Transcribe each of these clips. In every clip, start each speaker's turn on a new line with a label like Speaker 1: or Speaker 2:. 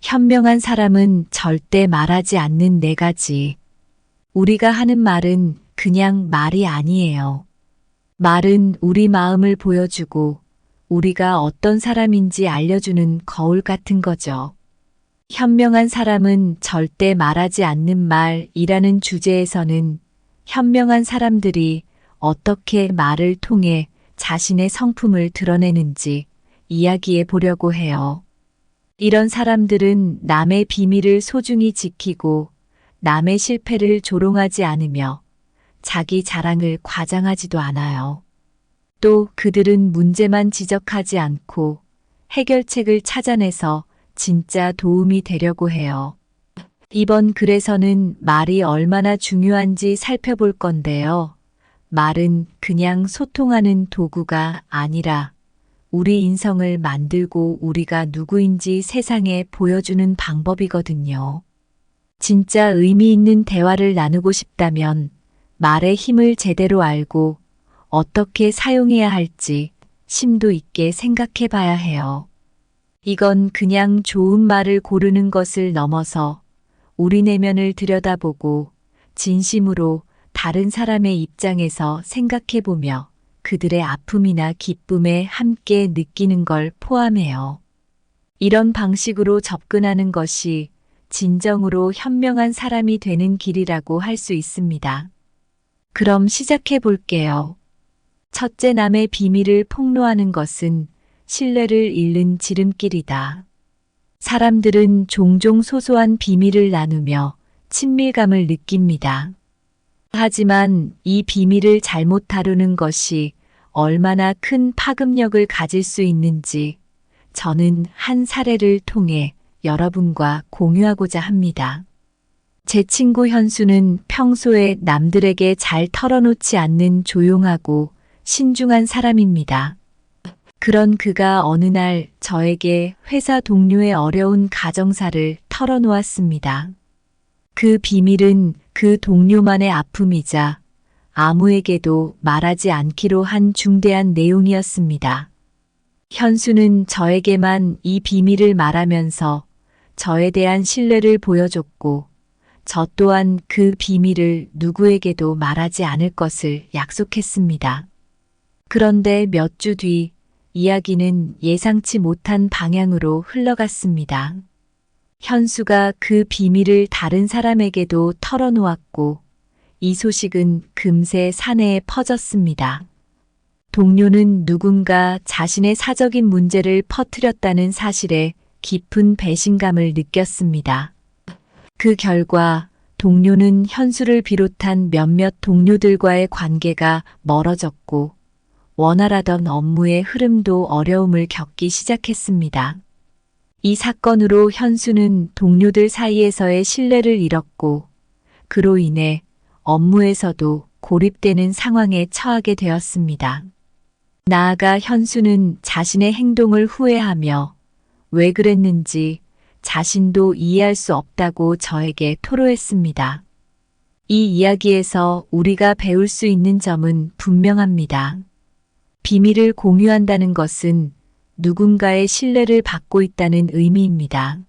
Speaker 1: 현명한 사람은 절대 말하지 않는 네 가지. 우리가 하는 말은 그냥 말이 아니에요. 말은 우리 마음을 보여주고 우리가 어떤 사람인지 알려주는 거울 같은 거죠. 현명한 사람은 절대 말하지 않는 말이라는 주제에서는 현명한 사람들이 어떻게 말을 통해 자신의 성품을 드러내는지 이야기해 보려고 해요. 이런 사람들은 남의 비밀을 소중히 지키고 남의 실패를 조롱하지 않으며 자기 자랑을 과장하지도 않아요. 또 그들은 문제만 지적하지 않고 해결책을 찾아내서 진짜 도움이 되려고 해요. 이번 글에서는 말이 얼마나 중요한지 살펴볼 건데요. 말은 그냥 소통하는 도구가 아니라 우리 인성을 만들고 우리가 누구인지 세상에 보여주는 방법이거든요. 진짜 의미 있는 대화를 나누고 싶다면 말의 힘을 제대로 알고 어떻게 사용해야 할지 심도 있게 생각해 봐야 해요. 이건 그냥 좋은 말을 고르는 것을 넘어서 우리 내면을 들여다보고 진심으로 다른 사람의 입장에서 생각해 보며 그들의 아픔이나 기쁨에 함께 느끼는 걸 포함해요. 이런 방식으로 접근하는 것이 진정으로 현명한 사람이 되는 길이라고 할 수 있습니다. 그럼 시작해 볼게요. 첫째, 남의 비밀을 폭로하는 것은 신뢰를 잃는 지름길이다. 사람들은 종종 소소한 비밀을 나누며 친밀감을 느낍니다. 하지만 이 비밀을 잘못 다루는 것이 얼마나 큰 파급력을 가질 수 있는지 저는 한 사례를 통해 여러분과 공유하고자 합니다. 제 친구 현수는 평소에 남들에게 잘 털어놓지 않는 조용하고 신중한 사람입니다. 그런 그가 어느 날 저에게 회사 동료의 어려운 가정사를 털어놓았습니다. 그 비밀은 그 동료만의 아픔이자 아무에게도 말하지 않기로 한 중대한 내용이었습니다. 현수는 저에게만 이 비밀을 말하면서 저에 대한 신뢰를 보여줬고 저 또한 그 비밀을 누구에게도 말하지 않을 것을 약속했습니다. 그런데 몇 주 뒤 이야기는 예상치 못한 방향으로 흘러갔습니다. 현수가 그 비밀을 다른 사람에게도 털어놓았고 이 소식은 금세 사내에 퍼졌습니다. 동료는 누군가 자신의 사적인 문제를 퍼뜨렸다는 사실에 깊은 배신감을 느꼈습니다. 그 결과 동료는 현수를 비롯한 몇몇 동료들과의 관계가 멀어졌고 원활하던 업무의 흐름도 어려움을 겪기 시작했습니다. 이 사건으로 현수는 동료들 사이에서의 신뢰를 잃었고 그로 인해 업무에서도 고립되는 상황에 처하게 되었습니다. 나아가 현수는 자신의 행동을 후회하며 왜 그랬는지 자신도 이해할 수 없다고 저에게 토로했습니다. 이 이야기에서 우리가 배울 수 있는 점은 분명합니다. 비밀을 공유한다는 것은 누군가의 신뢰를 받고 있다는 의미입니다.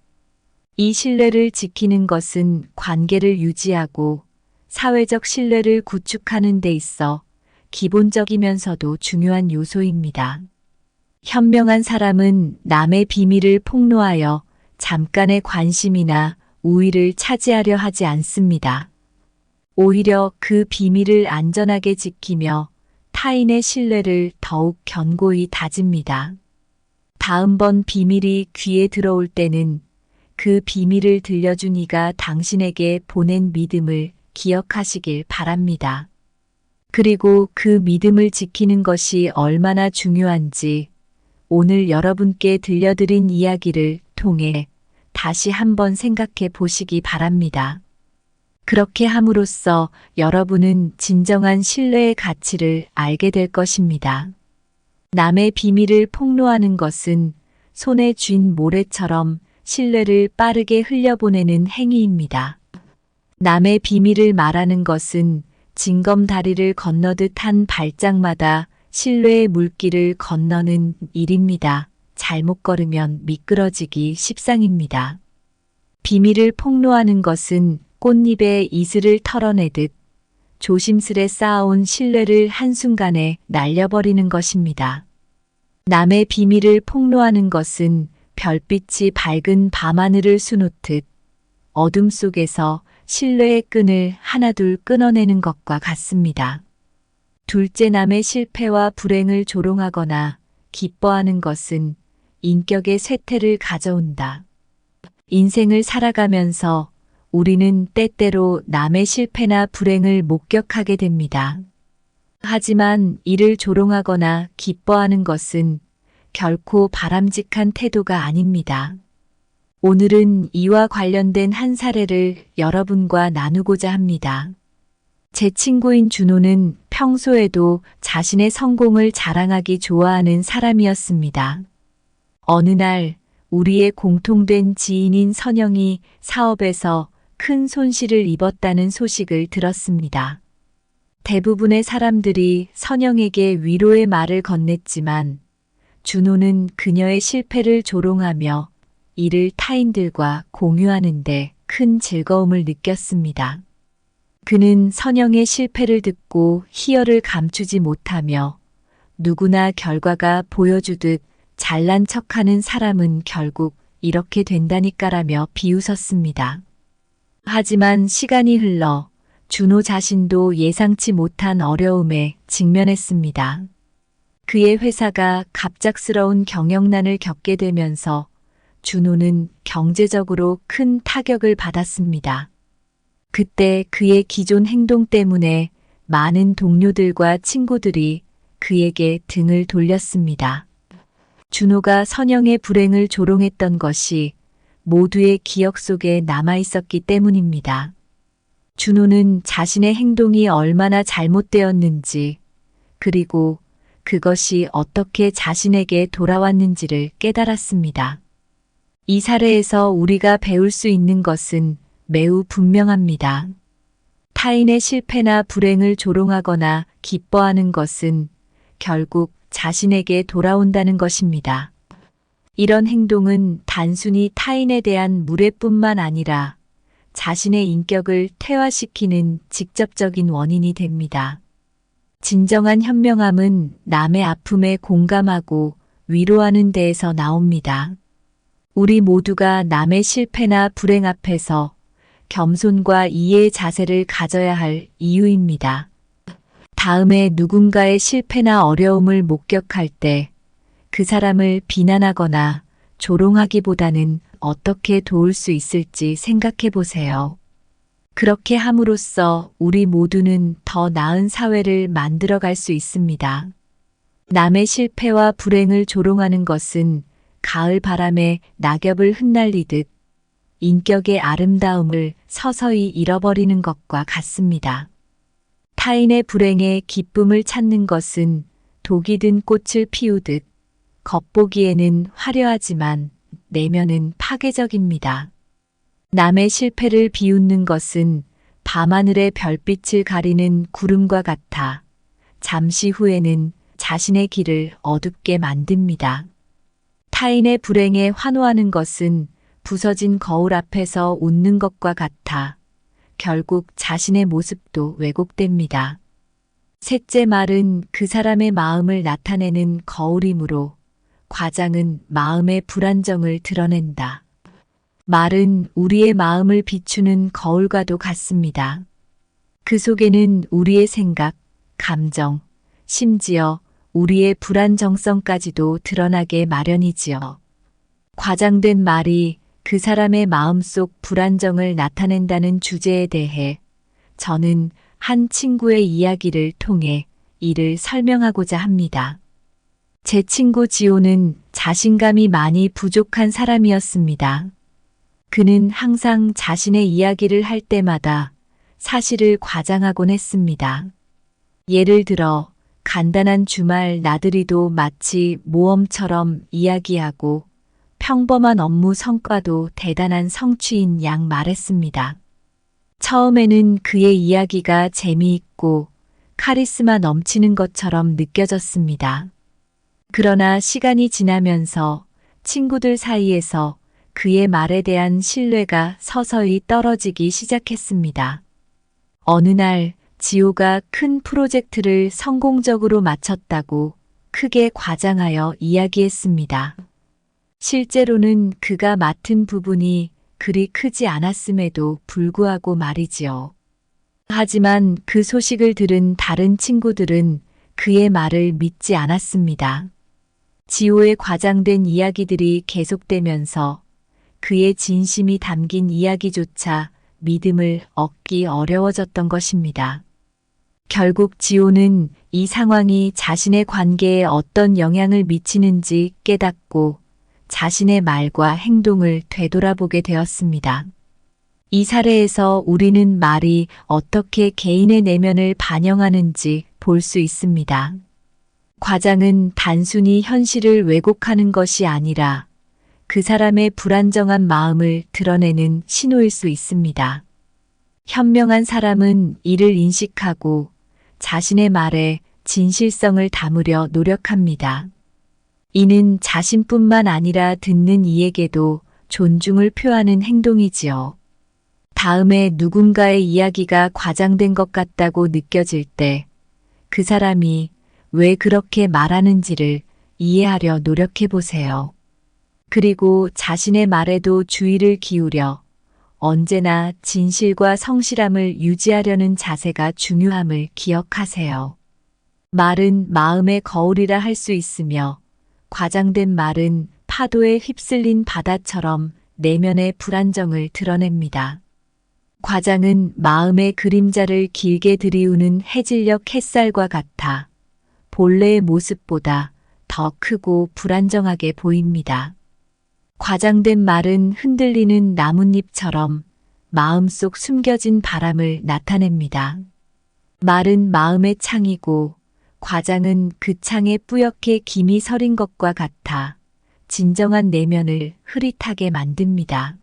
Speaker 1: 이 신뢰를 지키는 것은 관계를 유지하고 사회적 신뢰를 구축하는 데 있어 기본적이면서도 중요한 요소입니다. 현명한 사람은 남의 비밀을 폭로하여 잠깐의 관심이나 우위를 차지하려 하지 않습니다. 오히려 그 비밀을 안전하게 지키며 타인의 신뢰를 더욱 견고히 다집니다. 다음번 비밀이 귀에 들어올 때는 그 비밀을 들려준 이가 당신에게 보낸 믿음을 기억하시길 바랍니다. 그리고 그 믿음을 지키는 것이 얼마나 중요한지 오늘 여러분께 들려드린 이야기를 통해 다시 한번 생각해 보시기 바랍니다. 그렇게 함으로써 여러분은 진정한 신뢰의 가치를 알게 될 것입니다. 남의 비밀을 폭로하는 것은 손에 쥔 모래처럼 신뢰를 빠르게 흘려보내는 행위입니다. 남의 비밀을 말하는 것은 징검다리를 건너듯 한 발짝마다 신뢰의 물길을 건너는 일입니다. 잘못 걸으면 미끄러지기 십상입니다. 비밀을 폭로하는 것은 꽃잎에 이슬을 털어내듯 조심스레 쌓아온 신뢰를 한순간에 날려버리는 것입니다. 남의 비밀을 폭로하는 것은 별빛이 밝은 밤하늘을 수놓듯 어둠 속에서 신뢰의 끈을 하나둘 끊어내는 것과 같습니다. 둘째, 남의 실패와 불행을 조롱하거나 기뻐하는 것은 인격의 쇠퇴를 가져온다. 인생을 살아가면서 우리는 때때로 남의 실패나 불행을 목격하게 됩니다. 하지만 이를 조롱하거나 기뻐하는 것은 결코 바람직한 태도가 아닙니다. 오늘은 이와 관련된 한 사례를 여러분과 나누고자 합니다. 제 친구인 준호는 평소에도 자신의 성공을 자랑하기 좋아하는 사람이었습니다. 어느 날 우리의 공통된 지인인 선영이 사업에서 큰 손실을 입었다는 소식을 들었습니다. 대부분의 사람들이 선영에게 위로의 말을 건넸지만 준호는 그녀의 실패를 조롱하며 이를 타인들과 공유하는데 큰 즐거움을 느꼈습니다. 그는 선영의 실패를 듣고 희열을 감추지 못하며 누구나 결과가 보여주듯 잘난 척하는 사람은 결국 이렇게 된다니까라며 비웃었습니다. 하지만 시간이 흘러 준호 자신도 예상치 못한 어려움에 직면했습니다. 그의 회사가 갑작스러운 경영난을 겪게 되면서 준호는 경제적으로 큰 타격을 받았습니다. 그때 그의 기존 행동 때문에 많은 동료들과 친구들이 그에게 등을 돌렸습니다. 준호가 선영의 불행을 조롱했던 것이 모두의 기억 속에 남아 있었기 때문입니다. 준호는 자신의 행동이 얼마나 잘못되었는지, 그리고 그것이 어떻게 자신에게 돌아왔는지를 깨달았습니다. 이 사례에서 우리가 배울 수 있는 것은 매우 분명합니다. 타인의 실패나 불행을 조롱하거나 기뻐하는 것은 결국 자신에게 돌아온다는 것입니다. 이런 행동은 단순히 타인에 대한 무례뿐만 아니라 자신의 인격을 퇴화시키는 직접적인 원인이 됩니다. 진정한 현명함은 남의 아픔에 공감하고 위로하는 데에서 나옵니다. 우리 모두가 남의 실패나 불행 앞에서 겸손과 이해의 자세를 가져야 할 이유입니다. 다음에 누군가의 실패나 어려움을 목격할 때 그 사람을 비난하거나 조롱하기보다는 어떻게 도울 수 있을지 생각해 보세요. 그렇게 함으로써 우리 모두는 더 나은 사회를 만들어갈 수 있습니다. 남의 실패와 불행을 조롱하는 것은 가을 바람에 낙엽을 흩날리듯 인격의 아름다움을 서서히 잃어버리는 것과 같습니다. 타인의 불행에 기쁨을 찾는 것은 독이 든 꽃을 피우듯 겉보기에는 화려하지만 내면은 파괴적입니다. 남의 실패를 비웃는 것은 밤하늘의 별빛을 가리는 구름과 같아 잠시 후에는 자신의 길을 어둡게 만듭니다. 타인의 불행에 환호하는 것은 부서진 거울 앞에서 웃는 것과 같아 결국 자신의 모습도 왜곡됩니다. 셋째, 말은 그 사람의 마음을 나타내는 거울이므로 과장은 마음의 불안정을 드러낸다. 말은 우리의 마음을 비추는 거울과도 같습니다. 그 속에는 우리의 생각, 감정, 심지어 우리의 불안정성까지도 드러나게 마련이지요. 과장된 말이 그 사람의 마음속 불안정을 나타낸다는 주제에 대해 저는 한 친구의 이야기를 통해 이를 설명하고자 합니다. 제 친구 지호는 자신감이 많이 부족한 사람이었습니다. 그는 항상 자신의 이야기를 할 때마다 사실을 과장하곤 했습니다. 예를 들어 간단한 주말 나들이도 마치 모험처럼 이야기하고 평범한 업무 성과도 대단한 성취인 양 말했습니다. 처음에는 그의 이야기가 재미있고 카리스마 넘치는 것처럼 느껴졌습니다. 그러나 시간이 지나면서 친구들 사이에서 그의 말에 대한 신뢰가 서서히 떨어지기 시작했습니다. 어느 날 지호가 큰 프로젝트를 성공적으로 마쳤다고 크게 과장하여 이야기했습니다. 실제로는 그가 맡은 부분이 그리 크지 않았음에도 불구하고 말이지요. 하지만 그 소식을 들은 다른 친구들은 그의 말을 믿지 않았습니다. 지호의 과장된 이야기들이 계속되면서 그의 진심이 담긴 이야기조차 믿음을 얻기 어려워졌던 것입니다. 결국 지호는 이 상황이 자신의 관계에 어떤 영향을 미치는지 깨닫고 자신의 말과 행동을 되돌아보게 되었습니다. 이 사례에서 우리는 말이 어떻게 개인의 내면을 반영하는지 볼 수 있습니다. 과장은 단순히 현실을 왜곡하는 것이 아니라 그 사람의 불안정한 마음을 드러내는 신호일 수 있습니다. 현명한 사람은 이를 인식하고 자신의 말에 진실성을 담으려 노력합니다. 이는 자신뿐만 아니라 듣는 이에게도 존중을 표하는 행동이지요. 다음에 누군가의 이야기가 과장된 것 같다고 느껴질 때 그 사람이 왜 그렇게 말하는지를 이해하려 노력해 보세요. 그리고 자신의 말에도 주의를 기울여 언제나 진실과 성실함을 유지하려는 자세가 중요함을 기억하세요. 말은 마음의 거울이라 할 수 있으며 과장된 말은 파도에 휩쓸린 바다처럼 내면의 불안정을 드러냅니다. 과장은 마음의 그림자를 길게 들이우는 해질녘 햇살과 같아 본래의 모습보다 더 크고 불안정하게 보입니다. 과장된 말은 흔들리는 나뭇잎처럼 마음속 숨겨진 바람을 나타냅니다. 말은 마음의 창이고 과장은 그 창에 뿌옇게 김이 서린 것과 같아 진정한 내면을 흐릿하게 만듭니다.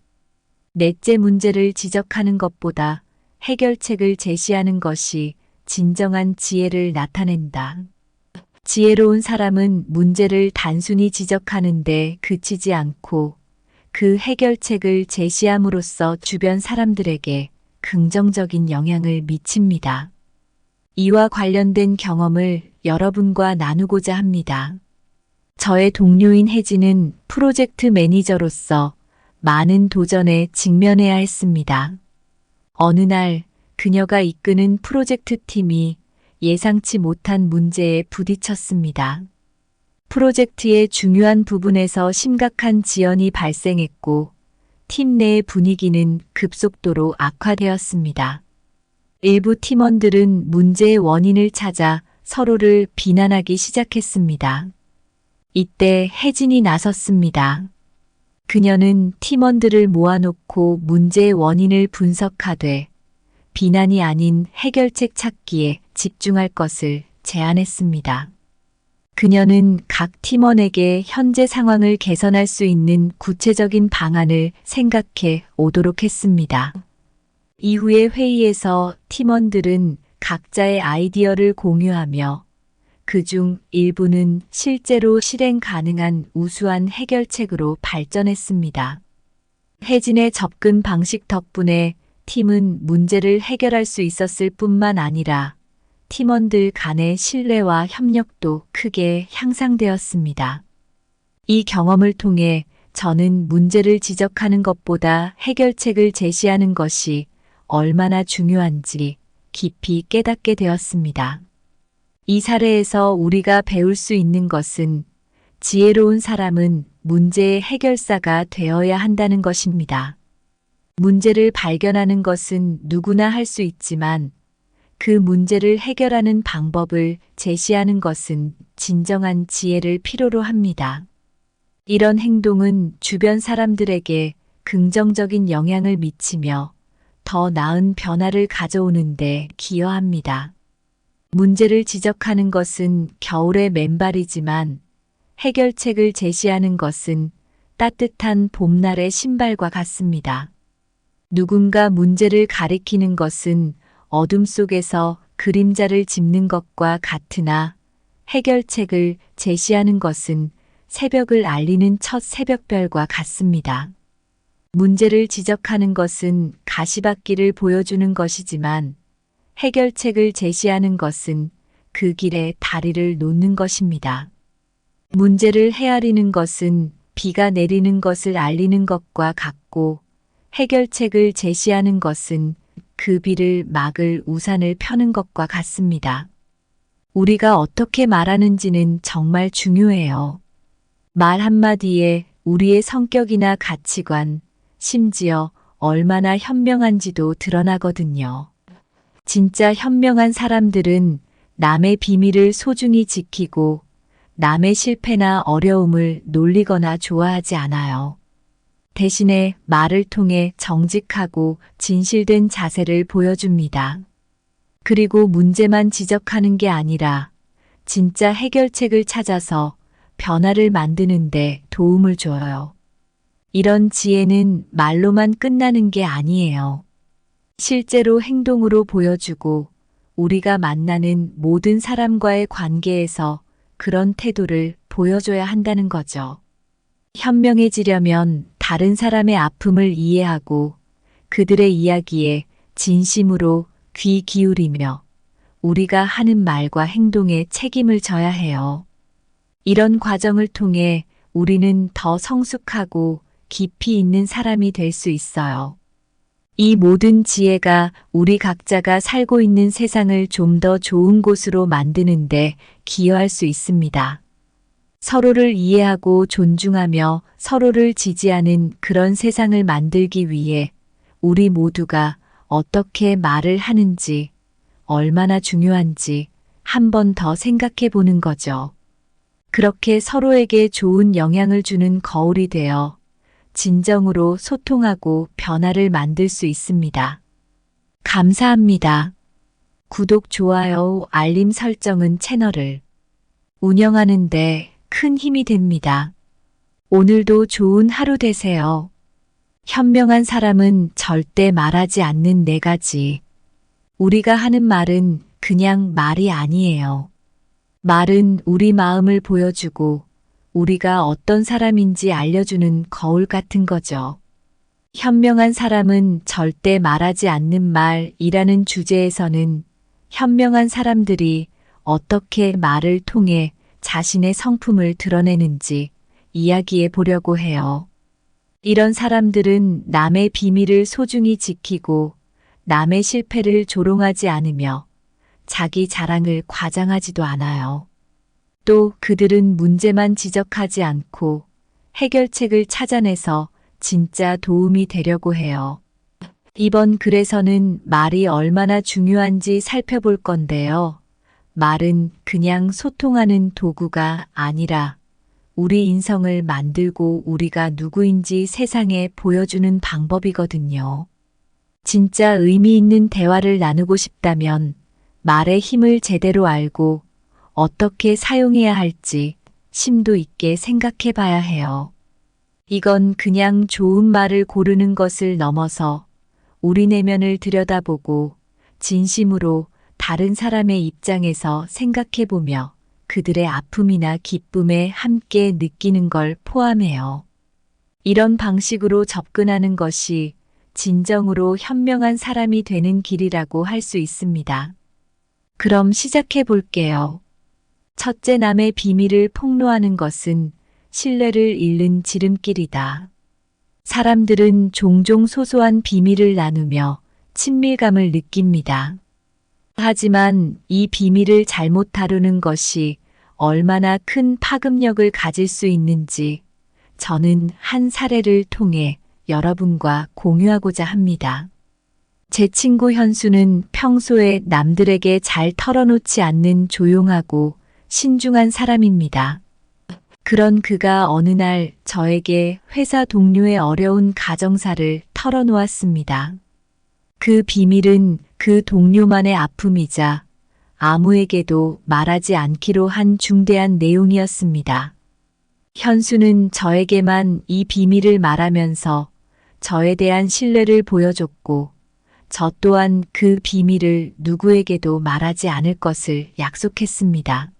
Speaker 1: 넷째 문제를 지적하는 것보다 해결책을 제시하는 것이 진정한 지혜를 나타낸다. 지혜로운 사람은 문제를 단순히 지적하는데 그치지 않고 그 해결책을 제시함으로써 주변 사람들에게 긍정적인 영향을 미칩니다. 이와 관련된 경험을 여러분과 나누고자 합니다. 저의 동료인 혜진은 프로젝트 매니저로서 많은 도전에 직면해야 했습니다. 어느 날 그녀가 이끄는 프로젝트 팀이 예상치 못한 문제에 부딪혔습니다. 프로젝트의 중요한 부분에서 심각한 지연이 발생했고 팀 내의 분위기는 급속도로 악화되었습니다. 일부 팀원들은 문제의 원인을 찾아 서로를 비난하기 시작했습니다. 이때 혜진이 나섰습니다. 그녀는 팀원들을 모아놓고 문제의 원인을 분석하되 비난이 아닌 해결책 찾기에 집중할 것을 제안했습니다. 그녀는 각 팀원에게 현재 상황을 개선할 수 있는 구체적인 방안을 생각해 오도록 했습니다. 이후의 회의에서 팀원들은 각자의 아이디어를 공유하며 그중 일부는 실제로 실행 가능한 우수한 해결책으로 발전했습니다. 혜진의 접근 방식 덕분에 팀은 문제를 해결할 수 있었을 뿐만 아니라 팀원들 간의 신뢰와 협력도 크게 향상되었습니다. 이 경험을 통해 저는 문제를 지적하는 것보다 해결책을 제시하는 것이 얼마나 중요한지 깊이 깨닫게 되었습니다. 이 사례에서 우리가 배울 수 있는 것은 지혜로운 사람은 문제의 해결사가 되어야 한다는 것입니다. 문제를 발견하는 것은 누구나 할 수 있지만 그 문제를 해결하는 방법을 제시하는 것은 진정한 지혜를 필요로 합니다. 이런 행동은 주변 사람들에게 긍정적인 영향을 미치며 더 나은 변화를 가져오는데 기여합니다. 문제를 지적하는 것은 겨울의 맨발이지만 해결책을 제시하는 것은 따뜻한 봄날의 신발과 같습니다. 누군가 문제를 가리키는 것은 어둠 속에서 그림자를 짚는 것과 같으나 해결책을 제시하는 것은 새벽을 알리는 첫 새벽별과 같습니다. 문제를 지적하는 것은 가시밭길을 보여주는 것이지만 해결책을 제시하는 것은 그 길에 다리를 놓는 것입니다. 문제를 헤아리는 것은 비가 내리는 것을 알리는 것과 같고 해결책을 제시하는 것은 그 비를 막을 우산을 펴는 것과 같습니다. 우리가 어떻게 말하는지는 정말 중요해요. 말 한마디에 우리의 성격이나 가치관, 심지어 얼마나 현명한지도 드러나거든요. 진짜 현명한 사람들은 남의 비밀을 소중히 지키고 남의 실패나 어려움을 놀리거나 좋아하지 않아요. 대신에 말을 통해 정직하고 진실된 자세를 보여줍니다. 그리고 문제만 지적하는 게 아니라 진짜 해결책을 찾아서 변화를 만드는데 도움을 줘요. 이런 지혜는 말로만 끝나는 게 아니에요. 실제로 행동으로 보여주고 우리가 만나는 모든 사람과의 관계에서 그런 태도를 보여줘야 한다는 거죠. 현명해지려면 다른 사람의 아픔을 이해하고 그들의 이야기에 진심으로 귀 기울이며 우리가 하는 말과 행동에 책임을 져야 해요. 이런 과정을 통해 우리는 더 성숙하고 깊이 있는 사람이 될 수 있어요. 이 모든 지혜가 우리 각자가 살고 있는 세상을 좀 더 좋은 곳으로 만드는데 기여할 수 있습니다. 서로를 이해하고 존중하며 서로를 지지하는 그런 세상을 만들기 위해 우리 모두가 어떻게 말을 하는지, 얼마나 중요한지 한 번 더 생각해 보는 거죠. 그렇게 서로에게 좋은 영향을 주는 거울이 되어 진정으로 소통하고 변화를 만들 수 있습니다. 감사합니다. 구독, 좋아요, 알림 설정은 채널을 운영하는데 큰 힘이 됩니다. 오늘도 좋은 하루 되세요. 현명한 사람은 절대 말하지 않는 네 가지. 우리가 하는 말은 그냥 말이 아니에요. 말은 우리 마음을 보여주고 우리가 어떤 사람인지 알려주는 거울 같은 거죠. 현명한 사람은 절대 말하지 않는 말이라는 주제에서는 현명한 사람들이 어떻게 말을 통해 자신의 성품을 드러내는지 이야기해 보려고 해요. 이런 사람들은 남의 비밀을 소중히 지키고 남의 실패를 조롱하지 않으며 자기 자랑을 과장하지도 않아요. 또 그들은 문제만 지적하지 않고 해결책을 찾아내서 진짜 도움이 되려고 해요. 이번 글에서는 말이 얼마나 중요한지 살펴볼 건데요. 말은 그냥 소통하는 도구가 아니라 우리 인성을 만들고 우리가 누구인지 세상에 보여주는 방법이거든요. 진짜 의미 있는 대화를 나누고 싶다면 말의 힘을 제대로 알고 어떻게 사용해야 할지 심도 있게 생각해 봐야 해요. 이건 그냥 좋은 말을 고르는 것을 넘어서 우리 내면을 들여다보고 진심으로 다른 사람의 입장에서 생각해 보며 그들의 아픔이나 기쁨에 함께 느끼는 걸 포함해요. 이런 방식으로 접근하는 것이 진정으로 현명한 사람이 되는 길이라고 할 수 있습니다. 그럼 시작해 볼게요. 첫째, 남의 비밀을 폭로하는 것은 신뢰를 잃는 지름길이다. 사람들은 종종 소소한 비밀을 나누며 친밀감을 느낍니다. 하지만 이 비밀을 잘못 다루는 것이 얼마나 큰 파급력을 가질 수 있는지 저는 한 사례를 통해 여러분과 공유하고자 합니다. 제 친구 현수는 평소에 남들에게 잘 털어놓지 않는 조용하고 신중한 사람입니다. 그런 그가 어느 날 저에게 회사 동료의 어려운 가정사를 털어놓았습니다. 그 비밀은 그 동료만의 아픔이자 아무에게도 말하지 않기로 한 중대한 내용이었습니다. 현수는 저에게만 이 비밀을 말하면서 저에 대한 신뢰를 보여줬고 저 또한 그 비밀을 누구에게도 말하지 않을 것을 약속했습니다.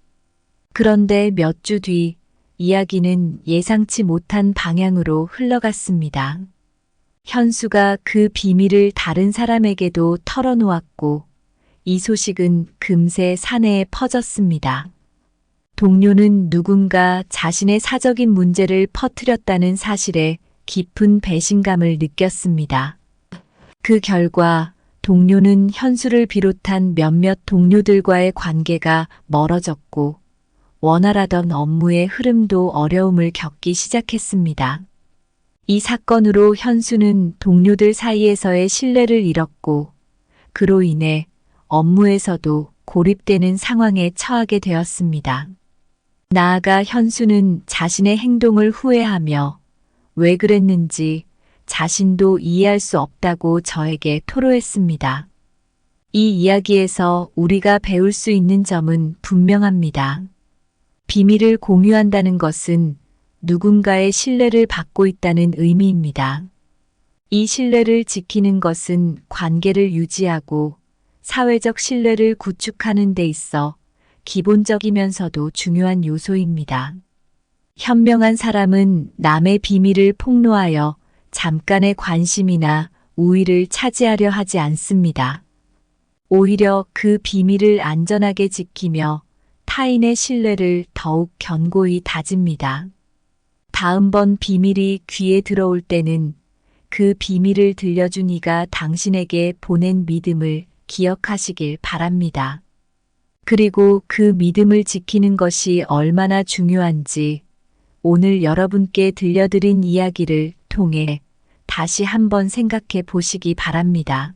Speaker 1: 그런데 몇 주 뒤 이야기는 예상치 못한 방향으로 흘러갔습니다. 현수가 그 비밀을 다른 사람에게도 털어놓았고 이 소식은 금세 사내에 퍼졌습니다. 동료는 누군가 자신의 사적인 문제를 퍼뜨렸다는 사실에 깊은 배신감을 느꼈습니다. 그 결과 동료는 현수를 비롯한 몇몇 동료들과의 관계가 멀어졌고 원활하던 업무의 흐름도 어려움을 겪기 시작했습니다. 이 사건으로 현수는 동료들 사이에서의 신뢰를 잃었고 그로 인해 업무에서도 고립되는 상황에 처하게 되었습니다. 나아가 현수는 자신의 행동을 후회하며 왜 그랬는지 자신도 이해할 수 없다고 저에게 토로했습니다. 이 이야기에서 우리가 배울 수 있는 점은 분명합니다. 비밀을 공유한다는 것은 누군가의 신뢰를 받고 있다는 의미입니다. 이 신뢰를 지키는 것은 관계를 유지하고 사회적 신뢰를 구축하는 데 있어 기본적이면서도 중요한 요소입니다. 현명한 사람은 남의 비밀을 폭로하여 잠깐의 관심이나 우위를 차지하려 하지 않습니다. 오히려 그 비밀을 안전하게 지키며 타인의 신뢰를 더욱 견고히 다집니다. 다음번 비밀이 귀에 들어올 때는 그 비밀을 들려준 이가 당신에게 보낸 믿음을 기억하시길 바랍니다. 그리고 그 믿음을 지키는 것이 얼마나 중요한지 오늘 여러분께 들려드린 이야기를 통해 다시 한번 생각해 보시기 바랍니다.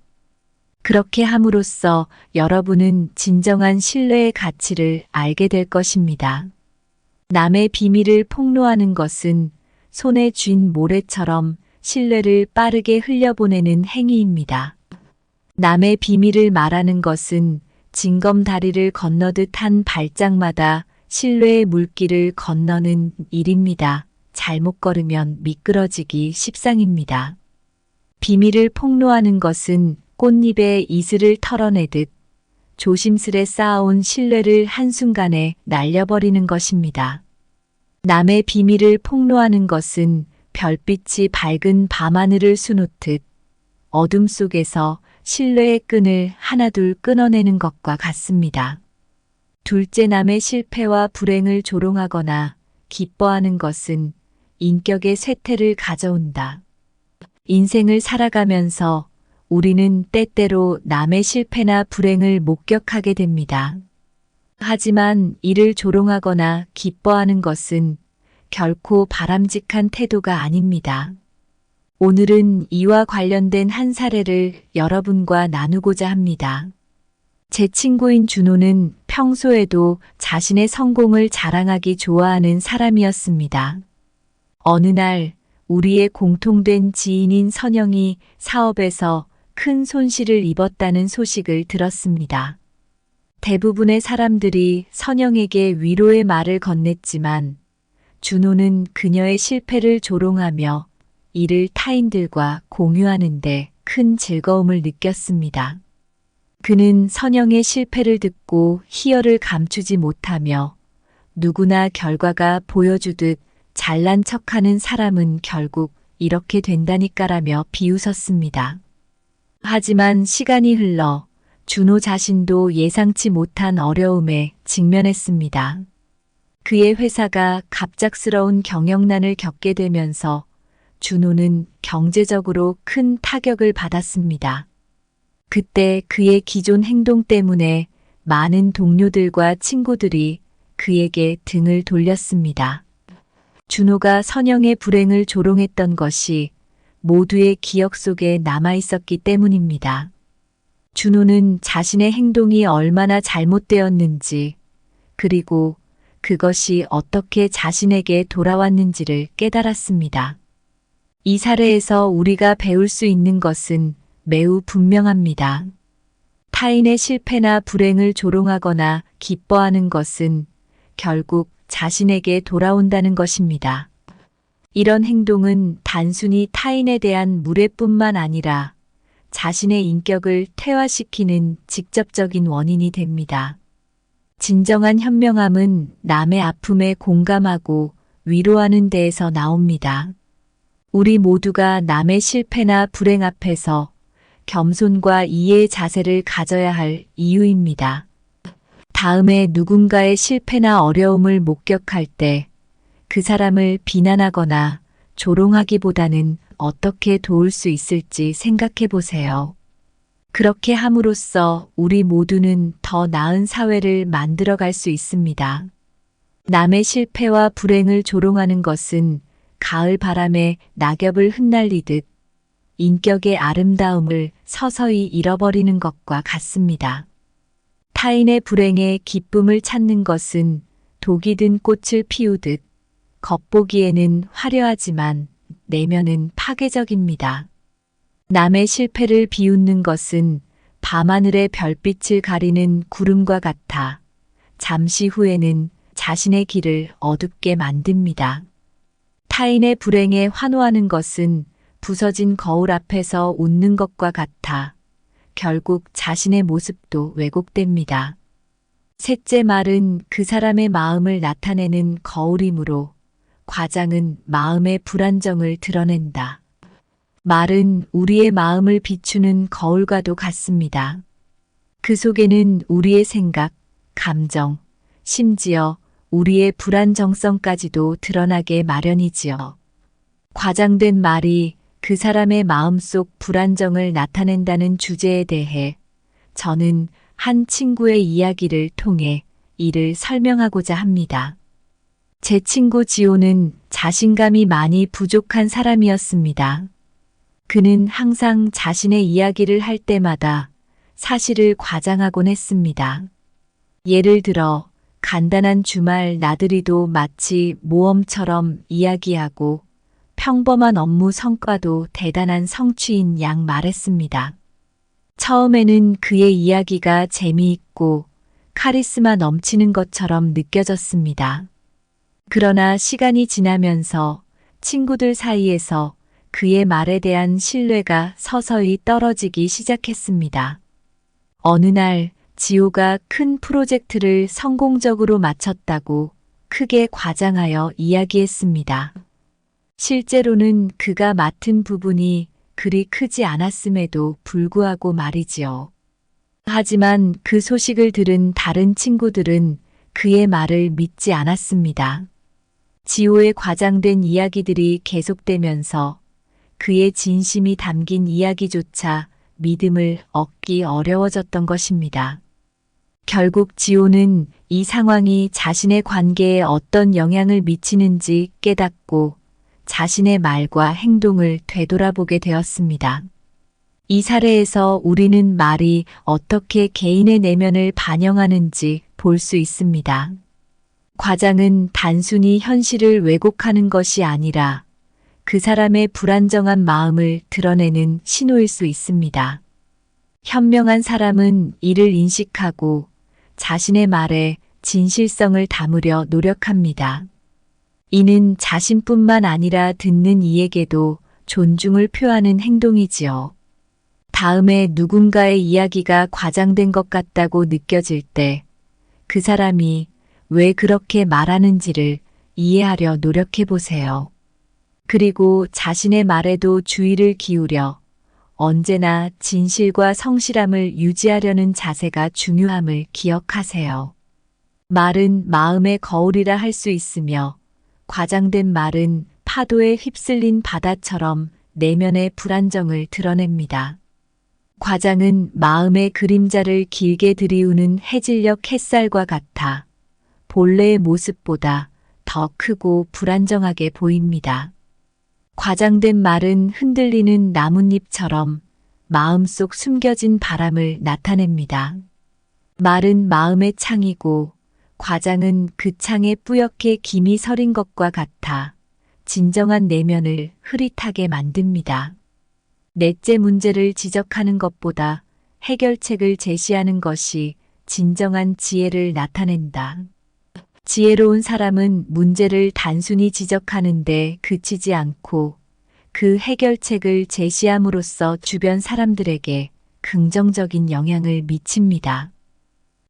Speaker 1: 그렇게 함으로써 여러분은 진정한 신뢰의 가치를 알게 될 것입니다. 남의 비밀을 폭로하는 것은 손에 쥔 모래처럼 신뢰를 빠르게 흘려보내는 행위입니다. 남의 비밀을 말하는 것은 징검다리를 건너듯 한 발짝마다 신뢰의 물길을 건너는 일입니다. 잘못 걸으면 미끄러지기 십상입니다. 비밀을 폭로하는 것은 꽃잎에 이슬을 털어내듯 조심스레 쌓아온 신뢰를 한순간에 날려버리는 것입니다. 남의 비밀을 폭로하는 것은 별빛이 밝은 밤하늘을 수놓듯 어둠 속에서 신뢰의 끈을 하나둘 끊어내는 것과 같습니다. 둘째, 남의 실패와 불행을 조롱하거나 기뻐하는 것은 인격의 쇠퇴를 가져온다. 인생을 살아가면서 우리는 때때로 남의 실패나 불행을 목격하게 됩니다. 하지만 이를 조롱하거나 기뻐하는 것은 결코 바람직한 태도가 아닙니다. 오늘은 이와 관련된 한 사례를 여러분과 나누고자 합니다. 제 친구인 준호는 평소에도 자신의 성공을 자랑하기 좋아하는 사람이었습니다. 어느 날 우리의 공통된 지인인 선영이 사업에서 큰 손실을 입었다는 소식을 들었습니다. 대부분의 사람들이 선영에게 위로의 말을 건넸지만 준호는 그녀의 실패를 조롱하며 이를 타인들과 공유하는데 큰 즐거움을 느꼈습니다. 그는 선영의 실패를 듣고 희열을 감추지 못하며 누구나 결과가 보여주듯 잘난 척하는 사람은 결국 이렇게 된다니까라며 비웃었습니다. 하지만 시간이 흘러 준호 자신도 예상치 못한 어려움에 직면했습니다. 그의 회사가 갑작스러운 경영난을 겪게 되면서 준호는 경제적으로 큰 타격을 받았습니다. 그때 그의 기존 행동 때문에 많은 동료들과 친구들이 그에게 등을 돌렸습니다. 준호가 선영의 불행을 조롱했던 것이 모두의 기억 속에 남아 있었기 때문입니다. 준호는 자신의 행동이 얼마나 잘못되었는지, 그리고 그것이 어떻게 자신에게 돌아왔는지를 깨달았습니다. 이 사례에서 우리가 배울 수 있는 것은 매우 분명합니다. 타인의 실패나 불행을 조롱하거나 기뻐하는 것은 결국 자신에게 돌아온다는 것입니다. 이런 행동은 단순히 타인에 대한 무례뿐만 아니라 자신의 인격을 퇴화시키는 직접적인 원인이 됩니다. 진정한 현명함은 남의 아픔에 공감하고 위로하는 데에서 나옵니다. 우리 모두가 남의 실패나 불행 앞에서 겸손과 이해의 자세를 가져야 할 이유입니다. 다음에 누군가의 실패나 어려움을 목격할 때 그 사람을 비난하거나 조롱하기보다는 어떻게 도울 수 있을지 생각해 보세요. 그렇게 함으로써 우리 모두는 더 나은 사회를 만들어갈 수 있습니다. 남의 실패와 불행을 조롱하는 것은 가을 바람에 낙엽을 흩날리듯 인격의 아름다움을 서서히 잃어버리는 것과 같습니다. 타인의 불행에 기쁨을 찾는 것은 독이 든 꽃을 피우듯 겉보기에는 화려하지만 내면은 파괴적입니다. 남의 실패를 비웃는 것은 밤하늘의 별빛을 가리는 구름과 같아 잠시 후에는 자신의 길을 어둡게 만듭니다. 타인의 불행에 환호하는 것은 부서진 거울 앞에서 웃는 것과 같아 결국 자신의 모습도 왜곡됩니다. 셋째 말은 그 사람의 마음을 나타내는 거울이므로 과장은 마음의 불안정을 드러낸다. 말은 우리의 마음을 비추는 거울과도 같습니다. 그 속에는 우리의 생각, 감정, 심지어 우리의 불안정성까지도 드러나게 마련이지요. 과장된 말이 그 사람의 마음속 불안정을 나타낸다는 주제에 대해 저는 한 친구의 이야기를 통해 이를 설명하고자 합니다. 제 친구 지호는 자신감이 많이 부족한 사람이었습니다. 그는 항상 자신의 이야기를 할 때마다 사실을 과장하곤 했습니다. 예를 들어 간단한 주말 나들이도 마치 모험처럼 이야기하고 평범한 업무 성과도 대단한 성취인 양 말했습니다. 처음에는 그의 이야기가 재미있고 카리스마 넘치는 것처럼 느껴졌습니다. 그러나 시간이 지나면서 친구들 사이에서 그의 말에 대한 신뢰가 서서히 떨어지기 시작했습니다. 어느 날 지호가 큰 프로젝트를 성공적으로 마쳤다고 크게 과장하여 이야기했습니다. 실제로는 그가 맡은 부분이 그리 크지 않았음에도 불구하고 말이지요. 하지만 그 소식을 들은 다른 친구들은 그의 말을 믿지 않았습니다. 지호의 과장된 이야기들이 계속되면서 그의 진심이 담긴 이야기조차 믿음을 얻기 어려워졌던 것입니다. 결국 지호는 이 상황이 자신의 관계에 어떤 영향을 미치는지 깨닫고 자신의 말과 행동을 되돌아보게 되었습니다. 이 사례에서 우리는 말이 어떻게 개인의 내면을 반영하는지 볼 수 있습니다. 과장은 단순히 현실을 왜곡하는 것이 아니라 그 사람의 불안정한 마음을 드러내는 신호일 수 있습니다. 현명한 사람은 이를 인식하고 자신의 말에 진실성을 담으려 노력합니다. 이는 자신뿐만 아니라 듣는 이에게도 존중을 표하는 행동이지요. 다음에 누군가의 이야기가 과장된 것 같다고 느껴질 때 그 사람이 왜 그렇게 말하는지를 이해하려 노력해 보세요. 그리고 자신의 말에도 주의를 기울여 언제나 진실과 성실함을 유지하려는 자세가 중요함을 기억하세요. 말은 마음의 거울이라 할 수 있으며 과장된 말은 파도에 휩쓸린 바다처럼 내면의 불안정을 드러냅니다. 과장은 마음의 그림자를 길게 들이우는 해질녘 햇살과 같아 본래의 모습보다 더 크고 불안정하게 보입니다. 과장된 말은 흔들리는 나뭇잎처럼 마음속 숨겨진 바람을 나타냅니다. 말은 마음의 창이고 과장은 그 창에 뿌옇게 김이 서린 것과 같아 진정한 내면을 흐릿하게 만듭니다. 넷째 문제를 지적하는 것보다 해결책을 제시하는 것이 진정한 지혜를 나타낸다. 지혜로운 사람은 문제를 단순히 지적하는데 그치지 않고 그 해결책을 제시함으로써 주변 사람들에게 긍정적인 영향을 미칩니다.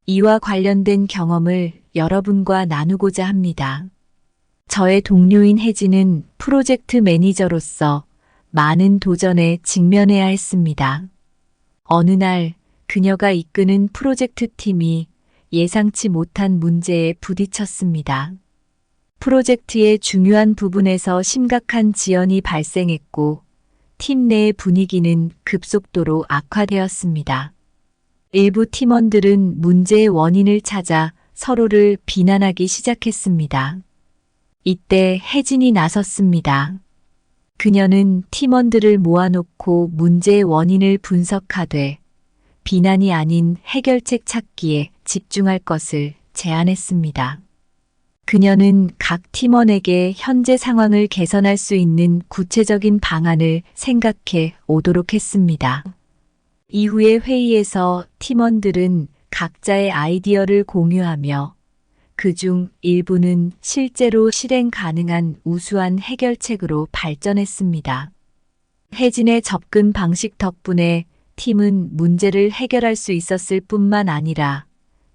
Speaker 1: 이와 관련된 경험을 여러분과 나누고자 합니다. 저의 동료인 혜진은 프로젝트 매니저로서 많은 도전에 직면해야 했습니다. 어느 날 그녀가 이끄는 프로젝트 팀이 예상치 못한 문제에 부딪혔습니다. 프로젝트의 중요한 부분에서 심각한 지연이 발생했고 팀 내의 분위기는 급속도로 악화되었습니다. 일부 팀원들은 문제의 원인을 찾아 서로를 비난하기 시작했습니다. 이때 혜진이 나섰습니다. 그녀는 팀원들을 모아놓고 문제의 원인을 분석하되 비난이 아닌 해결책 찾기에 집중할 것을 제안했습니다. 그녀는 각 팀원에게 현재 상황을 개선할 수 있는 구체적인 방안을 생각해 오도록 했습니다. 이후의 회의에서 팀원들은 각자의 아이디어를 공유하며 그중 일부는 실제로 실행 가능한 우수한 해결책으로 발전했습니다. 혜진의 접근 방식 덕분에 팀은 문제를 해결할 수 있었을 뿐만 아니라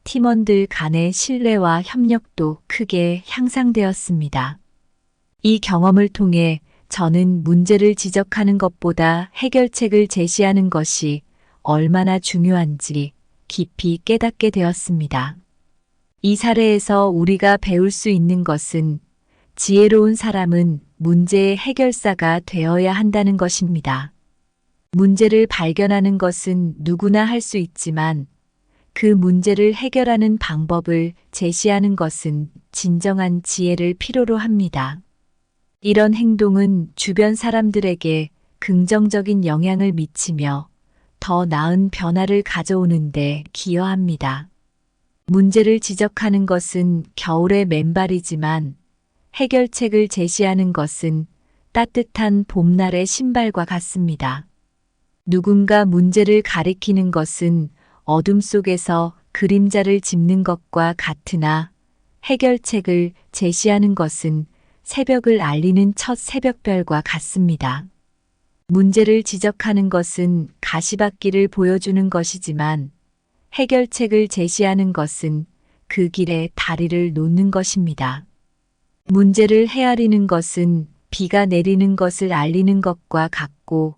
Speaker 1: 팀원들 간의 신뢰와 협력도 크게 향상되었습니다. 이 경험을 통해 저는 문제를 지적하는 것보다 해결책을 제시하는 것이 얼마나 중요한지 깊이 깨닫게 되었습니다. 이 사례에서 우리가 배울 수 있는 것은 지혜로운 사람은 문제의 해결사가 되어야 한다는 것입니다. 문제를 발견하는 것은 누구나 할 수 있지만 그 문제를 해결하는 방법을 제시하는 것은 진정한 지혜를 필요로 합니다. 이런 행동은 주변 사람들에게 긍정적인 영향을 미치며 더 나은 변화를 가져오는데 기여합니다. 문제를 지적하는 것은 겨울의 맨발이지만 해결책을 제시하는 것은 따뜻한 봄날의 신발과 같습니다. 누군가 문제를 가리키는 것은 어둠 속에서 그림자를 짚는 것과 같으나 해결책을 제시하는 것은 새벽을 알리는 첫 새벽별과 같습니다. 문제를 지적하는 것은 가시밭길을 보여주는 것이지만 해결책을 제시하는 것은 그 길에 다리를 놓는 것입니다. 문제를 헤아리는 것은 비가 내리는 것을 알리는 것과 같고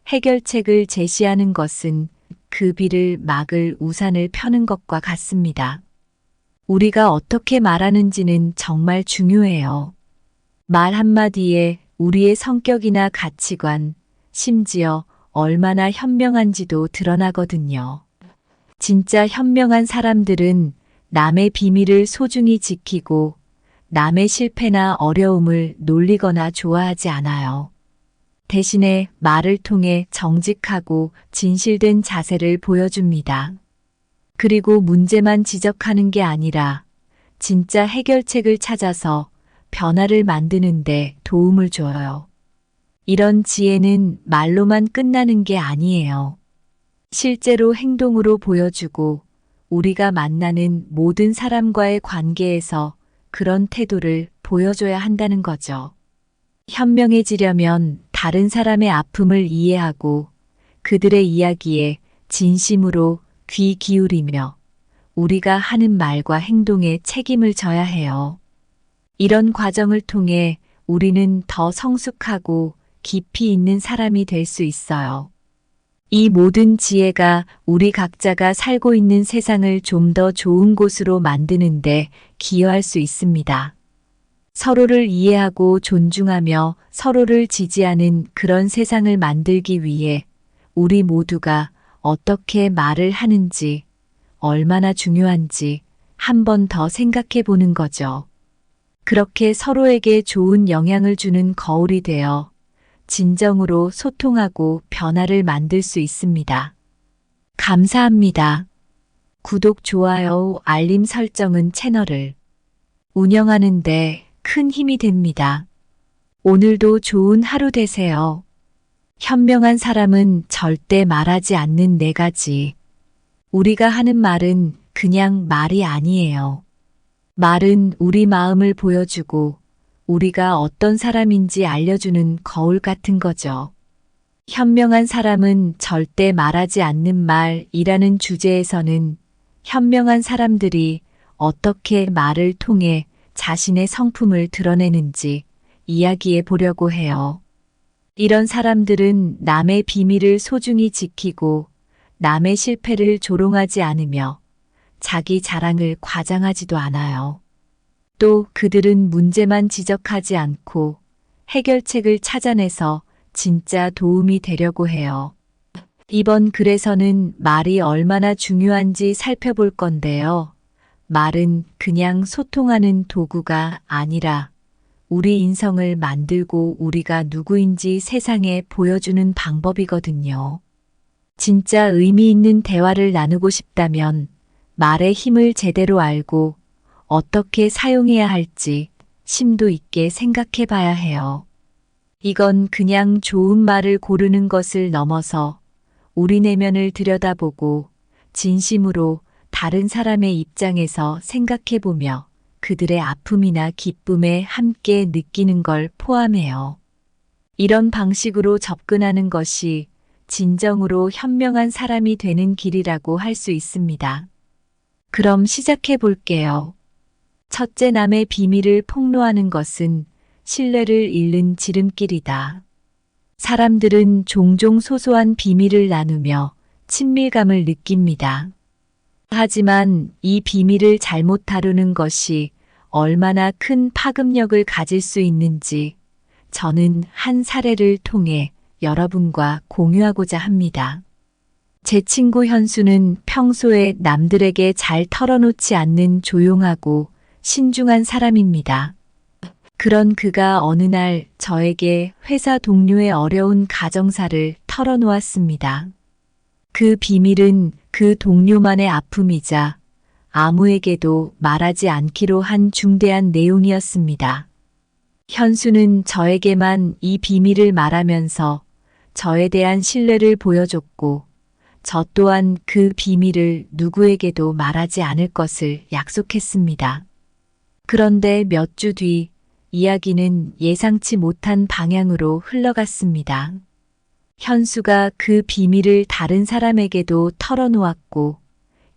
Speaker 1: 해결책을 제시하는 것은 그 비를 막을 우산을 펴는 것과 같습니다. 우리가 어떻게 말하는지는 정말 중요해요. 말 한마디에 우리의 성격이나 가치관, 심지어 얼마나 현명한지도 드러나거든요. 진짜 현명한 사람들은 남의 비밀을 소중히 지키고 남의 실패나 어려움을 놀리거나 좋아하지 않아요. 대신에 말을 통해 정직하고 진실된 자세를 보여줍니다. 그리고 문제만 지적하는 게 아니라 진짜 해결책을 찾아서 변화를 만드는데 도움을 줘요. 이런 지혜는 말로만 끝나는 게 아니에요. 실제로 행동으로 보여주고 우리가 만나는 모든 사람과의 관계에서 그런 태도를 보여줘야 한다는 거죠. 현명해지려면 다른 사람의 아픔을 이해하고 그들의 이야기에 진심으로 귀 기울이며 우리가 하는 말과 행동에 책임을 져야 해요. 이런 과정을 통해 우리는 더 성숙하고 깊이 있는 사람이 될 수 있어요. 이 모든 지혜가 우리 각자가 살고 있는 세상을 좀 더 좋은 곳으로 만드는데 기여할 수 있습니다. 서로를 이해하고 존중하며 서로를 지지하는 그런 세상을 만들기 위해 우리 모두가 어떻게 말을 하는지, 얼마나 중요한지 한 번 더 생각해 보는 거죠. 그렇게 서로에게 좋은 영향을 주는 거울이 되어 진정으로 소통하고 변화를 만들 수 있습니다. 감사합니다. 구독, 좋아요, 알림 설정은 채널을 운영하는데 큰 힘이 됩니다. 오늘도 좋은 하루 되세요. 현명한 사람은 절대 말하지 않는 4가지. 우리가 하는 말은 그냥 말이 아니에요. 말은 우리 마음을 보여주고 우리가 어떤 사람인지 알려주는 거울 같은 거죠. 현명한 사람은 절대 말하지 않는 말이라는 주제에서는 현명한 사람들이 어떻게 말을 통해 자신의 성품을 드러내는지 이야기해 보려고 해요. 이런 사람들은 남의 비밀을 소중히 지키고 남의 실패를 조롱하지 않으며 자기 자랑을 과장하지도 않아요. 또 그들은 문제만 지적하지 않고 해결책을 찾아내서 진짜 도움이 되려고 해요. 이번 글에서는 말이 얼마나 중요한지 살펴볼 건데요. 말은 그냥 소통하는 도구가 아니라 우리 인성을 만들고 우리가 누구인지 세상에 보여주는 방법이거든요. 진짜 의미 있는 대화를 나누고 싶다면 말의 힘을 제대로 알고 어떻게 사용해야 할지 심도 있게 생각해 봐야 해요. 이건 그냥 좋은 말을 고르는 것을 넘어서 우리 내면을 들여다보고 진심으로 다른 사람의 입장에서 생각해 보며 그들의 아픔이나 기쁨에 함께 느끼는 걸 포함해요. 이런 방식으로 접근하는 것이 진정으로 현명한 사람이 되는 길이라고 할 수 있습니다. 그럼 시작해 볼게요. 첫째, 남의 비밀을 폭로하는 것은 신뢰를 잃는 지름길이다. 사람들은 종종 소소한 비밀을 나누며 친밀감을 느낍니다. 하지만 이 비밀을 잘못 다루는 것이 얼마나 큰 파급력을 가질 수 있는지 저는 한 사례를 통해 여러분과 공유하고자 합니다. 제 친구 현수는 평소에 남들에게 잘 털어놓지 않는 조용하고 신중한 사람입니다. 그런 그가 어느 날 저에게 회사 동료의 어려운 가정사를 털어놓았습니다. 그 비밀은 그 동료만의 아픔이자 아무에게도 말하지 않기로 한 중대한 내용이었습니다. 현수는 저에게만 이 비밀을 말하면서 저에 대한 신뢰를 보여줬고 저 또한 그 비밀을 누구에게도 말하지 않을 것을 약속했습니다. 그런데 몇 주 뒤 이야기는 예상치 못한 방향으로 흘러갔습니다. 현수가 그 비밀을 다른 사람에게도 털어놓았고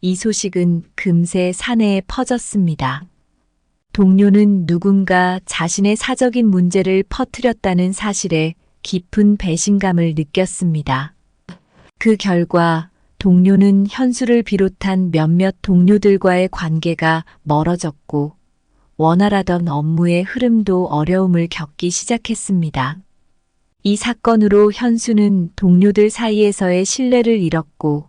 Speaker 1: 이 소식은 금세 사내에 퍼졌습니다. 동료는 누군가 자신의 사적인 문제를 퍼뜨렸다는 사실에 깊은 배신감을 느꼈습니다. 그 결과 동료는 현수를 비롯한 몇몇 동료들과의 관계가 멀어졌고 원활하던 업무의 흐름도 어려움을 겪기 시작했습니다. 이 사건으로 현수는 동료들 사이에서의 신뢰를 잃었고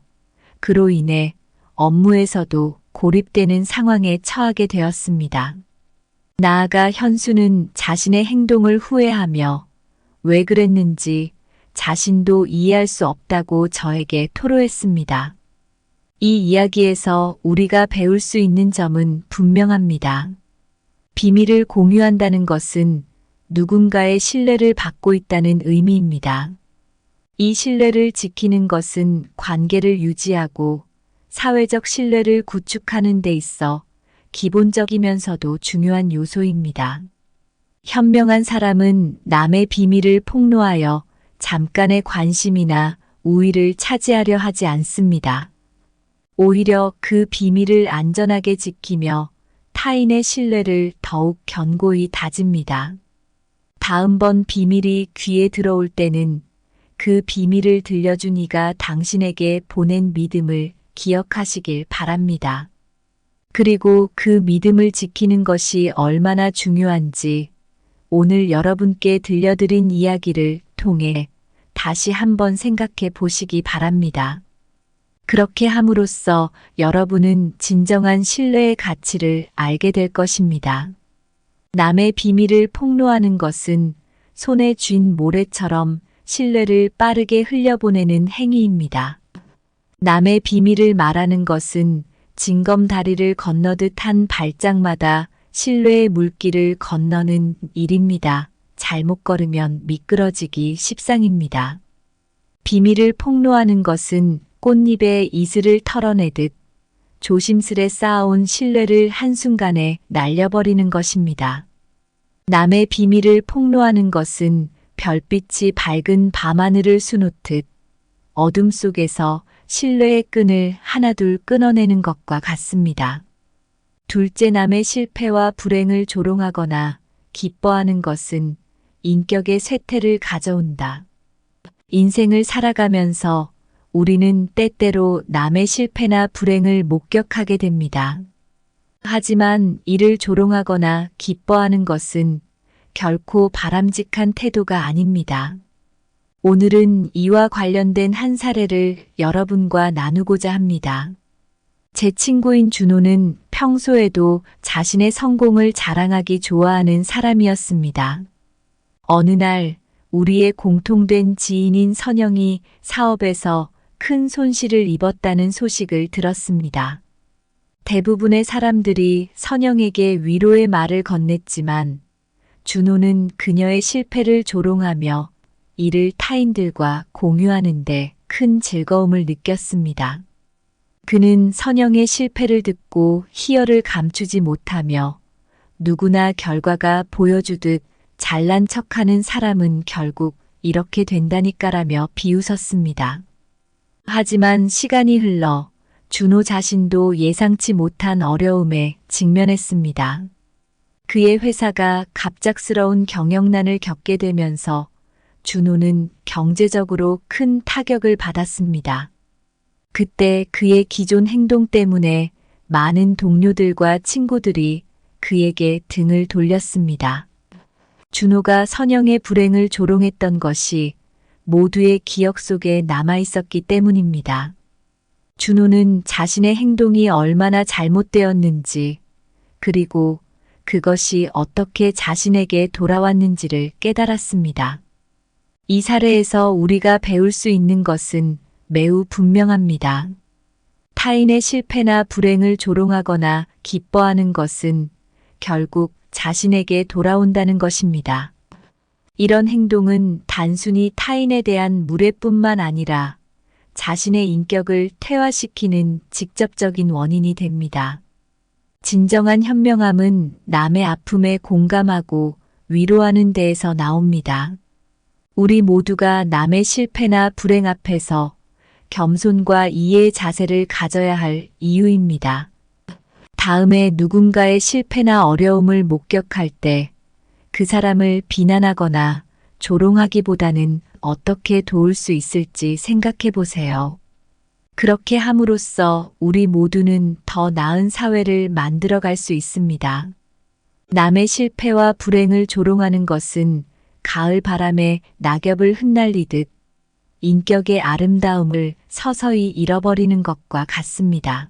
Speaker 1: 그로 인해 업무에서도 고립되는 상황에 처하게 되었습니다. 나아가 현수는 자신의 행동을 후회하며 왜 그랬는지 자신도 이해할 수 없다고 저에게 토로했습니다. 이 이야기에서 우리가 배울 수 있는 점은 분명합니다. 비밀을 공유한다는 것은 누군가의 신뢰를 받고 있다는 의미입니다. 이 신뢰를 지키는 것은 관계를 유지하고 사회적 신뢰를 구축하는 데 있어 기본적이면서도 중요한 요소입니다. 현명한 사람은 남의 비밀을 폭로하여 잠깐의 관심이나 우위를 차지하려 하지 않습니다. 오히려 그 비밀을 안전하게 지키며 타인의 신뢰를 더욱 견고히 다집니다. 다음번 비밀이 귀에 들어올 때는 그 비밀을 들려준 이가 당신에게 보낸 믿음을 기억하시길 바랍니다. 그리고 그 믿음을 지키는 것이 얼마나 중요한지 오늘 여러분께 들려드린 이야기를 통해 다시 한번 생각해 보시기 바랍니다. 그렇게 함으로써 여러분은 진정한 신뢰의 가치를 알게 될 것입니다. 남의 비밀을 폭로하는 것은 손에 쥔 모래처럼 신뢰를 빠르게 흘려보내는 행위입니다. 남의 비밀을 말하는 것은 징검다리를 건너듯 한 발짝마다 신뢰의 물길을 건너는 일입니다. 잘못 걸으면 미끄러지기 십상입니다. 비밀을 폭로하는 것은 꽃잎에 이슬을 털어내듯 조심스레 쌓아온 신뢰를 한순간에 날려버리는 것입니다. 남의 비밀을 폭로하는 것은 별빛이 밝은 밤하늘을 수놓듯 어둠 속에서 신뢰의 끈을 하나둘 끊어내는 것과 같습니다. 둘째, 남의 실패와 불행을 조롱하거나 기뻐하는 것은 인격의 쇠퇴를 가져온다. 인생을 살아가면서 우리는 때때로 남의 실패나 불행을 목격하게 됩니다. 하지만 이를 조롱하거나 기뻐하는 것은 결코 바람직한 태도가 아닙니다. 오늘은 이와 관련된 한 사례를 여러분과 나누고자 합니다. 제 친구인 준호는 평소에도 자신의 성공을 자랑하기 좋아하는 사람이었습니다. 어느 날 우리의 공통된 지인인 선영이 사업에서 큰 손실을 입었다는 소식을 들었습니다. 대부분의 사람들이 선영에게 위로의 말을 건넸지만 준호는 그녀의 실패를 조롱하며 이를 타인들과 공유하는데 큰 즐거움을 느꼈습니다. 그는 선영의 실패를 듣고 희열을 감추지 못하며 누구나 결과가 보여주듯 잘난 척하는 사람은 결국 이렇게 된다니까라며 비웃었습니다. 하지만 시간이 흘러 준호 자신도 예상치 못한 어려움에 직면했습니다. 그의 회사가 갑작스러운 경영난을 겪게 되면서 준호는 경제적으로 큰 타격을 받았습니다. 그때 그의 기존 행동 때문에 많은 동료들과 친구들이 그에게 등을 돌렸습니다. 준호가 선영의 불행을 조롱했던 것이 모두의 기억 속에 남아 있었기 때문입니다. 준호는 자신의 행동이 얼마나 잘못되었는지, 그리고 그것이 어떻게 자신에게 돌아왔는지를 깨달았습니다. 이 사례에서 우리가 배울 수 있는 것은 매우 분명합니다. 타인의 실패나 불행을 조롱하거나 기뻐하는 것은 결국 자신에게 돌아온다는 것입니다. 이런 행동은 단순히 타인에 대한 무례뿐만 아니라 자신의 인격을 퇴화시키는 직접적인 원인이 됩니다. 진정한 현명함은 남의 아픔에 공감하고 위로하는 데에서 나옵니다. 우리 모두가 남의 실패나 불행 앞에서 겸손과 이해의 자세를 가져야 할 이유입니다. 다음에 누군가의 실패나 어려움을 목격할 때 그 사람을 비난하거나 조롱하기보다는 어떻게 도울 수 있을지 생각해 보세요. 그렇게 함으로써 우리 모두는 더 나은 사회를 만들어 갈 수 있습니다. 남의 실패와 불행을 조롱하는 것은 가을 바람에 낙엽을 흩날리듯 인격의 아름다움을 서서히 잃어버리는 것과 같습니다.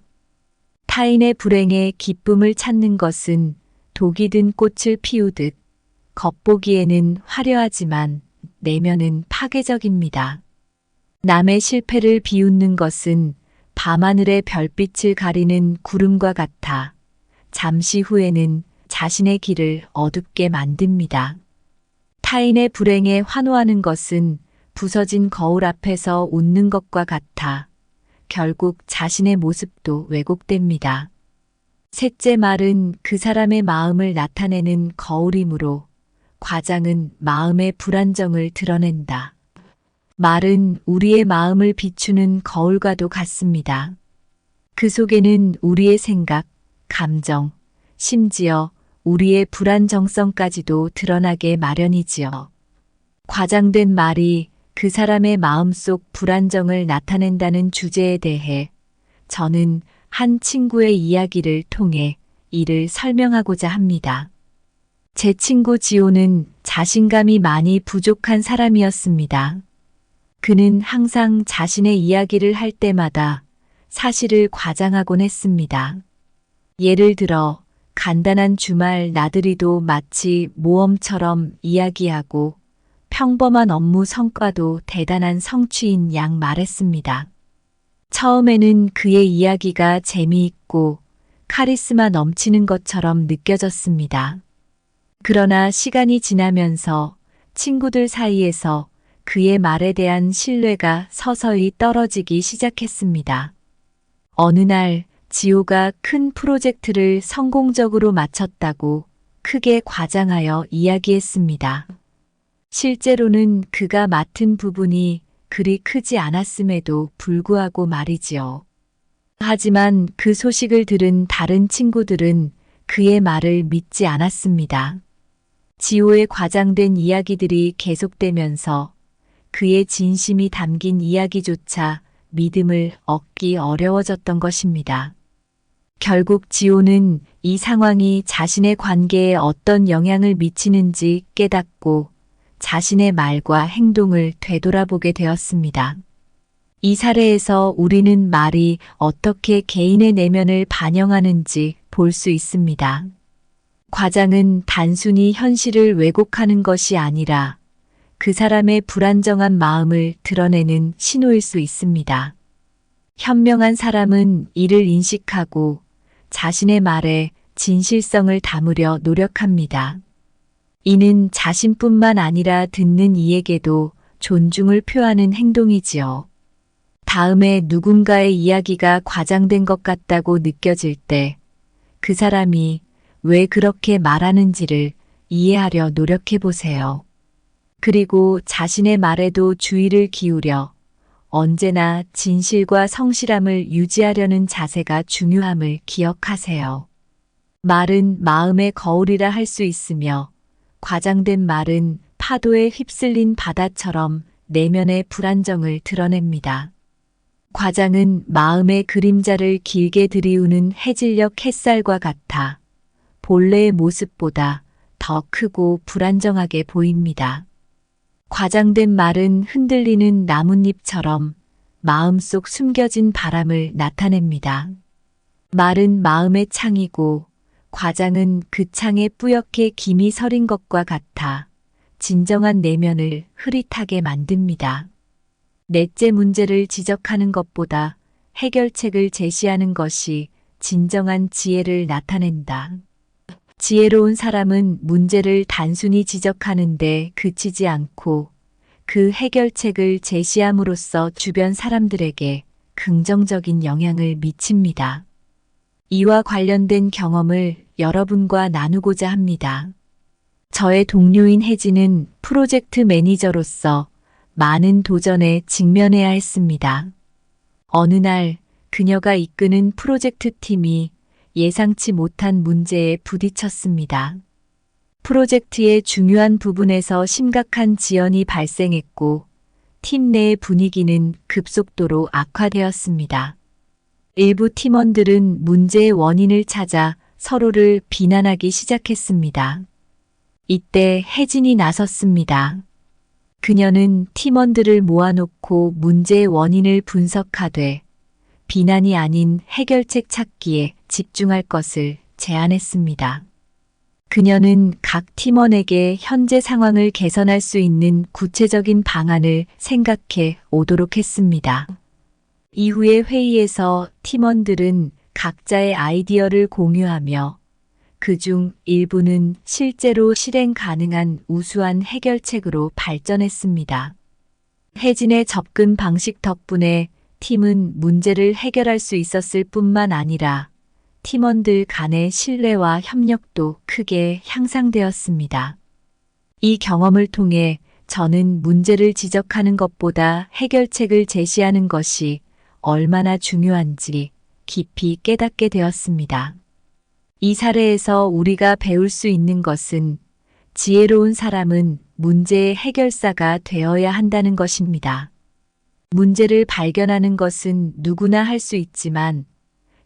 Speaker 1: 타인의 불행에 기쁨을 찾는 것은 독이 든 꽃을 피우듯 겉보기에는 화려하지만 내면은 파괴적입니다. 남의 실패를 비웃는 것은 밤하늘의 별빛을 가리는 구름과 같아 잠시 후에는 자신의 길을 어둡게 만듭니다. 타인의 불행에 환호하는 것은 부서진 거울 앞에서 웃는 것과 같아 결국 자신의 모습도 왜곡됩니다. 셋째, 말은 그 사람의 마음을 나타내는 거울이므로 과장은 마음의 불안정을 드러낸다. 말은 우리의 마음을 비추는 거울과도 같습니다. 그 속에는 우리의 생각, 감정, 심지어 우리의 불안정성까지도 드러나게 마련이지요. 과장된 말이 그 사람의 마음속 불안정을 나타낸다는 주제에 대해 저는 한 친구의 이야기를 통해 이를 설명하고자 합니다. 제 친구 지호는 자신감이 많이 부족한 사람이었습니다. 그는 항상 자신의 이야기를 할 때마다 사실을 과장하곤 했습니다. 예를 들어 간단한 주말 나들이도 마치 모험처럼 이야기하고 평범한 업무 성과도 대단한 성취인 양 말했습니다. 처음에는 그의 이야기가 재미있고 카리스마 넘치는 것처럼 느껴졌습니다. 그러나 시간이 지나면서 친구들 사이에서 그의 말에 대한 신뢰가 서서히 떨어지기 시작했습니다. 어느 날 지호가 큰 프로젝트를 성공적으로 마쳤다고 크게 과장하여 이야기했습니다. 실제로는 그가 맡은 부분이 그리 크지 않았음에도 불구하고 말이지요. 하지만 그 소식을 들은 다른 친구들은 그의 말을 믿지 않았습니다. 지호의 과장된 이야기들이 계속되면서 그의 진심이 담긴 이야기조차 믿음을 얻기 어려워졌던 것입니다. 결국 지호는 이 상황이 자신의 관계에 어떤 영향을 미치는지 깨닫고 자신의 말과 행동을 되돌아보게 되었습니다. 이 사례에서 우리는 말이 어떻게 개인의 내면을 반영하는지 볼 수 있습니다. 과장은 단순히 현실을 왜곡하는 것이 아니라 그 사람의 불안정한 마음을 드러내는 신호일 수 있습니다. 현명한 사람은 이를 인식하고 자신의 말에 진실성을 담으려 노력합니다. 이는 자신뿐만 아니라 듣는 이에게도 존중을 표하는 행동이지요. 다음에 누군가의 이야기가 과장된 것 같다고 느껴질 때 그 사람이 왜 그렇게 말하는지를 이해하려 노력해 보세요. 그리고 자신의 말에도 주의를 기울여 언제나 진실과 성실함을 유지하려는 자세가 중요함을 기억하세요. 말은 마음의 거울이라 할 수 있으며 과장된 말은 파도에 휩쓸린 바다처럼 내면의 불안정을 드러냅니다. 과장은 마음의 그림자를 길게 들이우는 해질녘 햇살과 같아 본래의 모습보다 더 크고 불안정하게 보입니다. 과장된 말은 흔들리는 나뭇잎처럼 마음속 숨겨진 바람을 나타냅니다. 말은 마음의 창이고 과장은 그 창에 뿌옇게 김이 서린 것과 같아 진정한 내면을 흐릿하게 만듭니다. 넷째, 문제를 지적하는 것보다 해결책을 제시하는 것이 진정한 지혜를 나타낸다. 지혜로운 사람은 문제를 단순히 지적하는데 그치지 않고 그 해결책을 제시함으로써 주변 사람들에게 긍정적인 영향을 미칩니다. 이와 관련된 경험을 여러분과 나누고자 합니다. 저의 동료인 혜진은 프로젝트 매니저로서 많은 도전에 직면해야 했습니다. 어느 날 그녀가 이끄는 프로젝트 팀이 예상치 못한 문제에 부딪혔습니다. 프로젝트의 중요한 부분에서 심각한 지연이 발생했고 팀 내의 분위기는 급속도로 악화되었습니다. 일부 팀원들은 문제의 원인을 찾아 서로를 비난하기 시작했습니다. 이때 혜진이 나섰습니다. 그녀는 팀원들을 모아놓고 문제의 원인을 분석하되 비난이 아닌 해결책 찾기에 집중할 것을 제안했습니다. 그녀는 각 팀원에게 현재 상황을 개선할 수 있는 구체적인 방안을 생각해 오도록 했습니다. 이후의 회의에서 팀원들은 각자의 아이디어를 공유하며 그중 일부는 실제로 실행 가능한 우수한 해결책으로 발전했습니다. 혜진의 접근 방식 덕분에 팀은 문제를 해결할 수 있었을 뿐만 아니라 팀원들 간의 신뢰와 협력도 크게 향상되었습니다. 이 경험을 통해 저는 문제를 지적하는 것보다 해결책을 제시하는 것이 얼마나 중요한지 깊이 깨닫게 되었습니다. 이 사례에서 우리가 배울 수 있는 것은 지혜로운 사람은 문제의 해결사가 되어야 한다는 것입니다. 문제를 발견하는 것은 누구나 할 수 있지만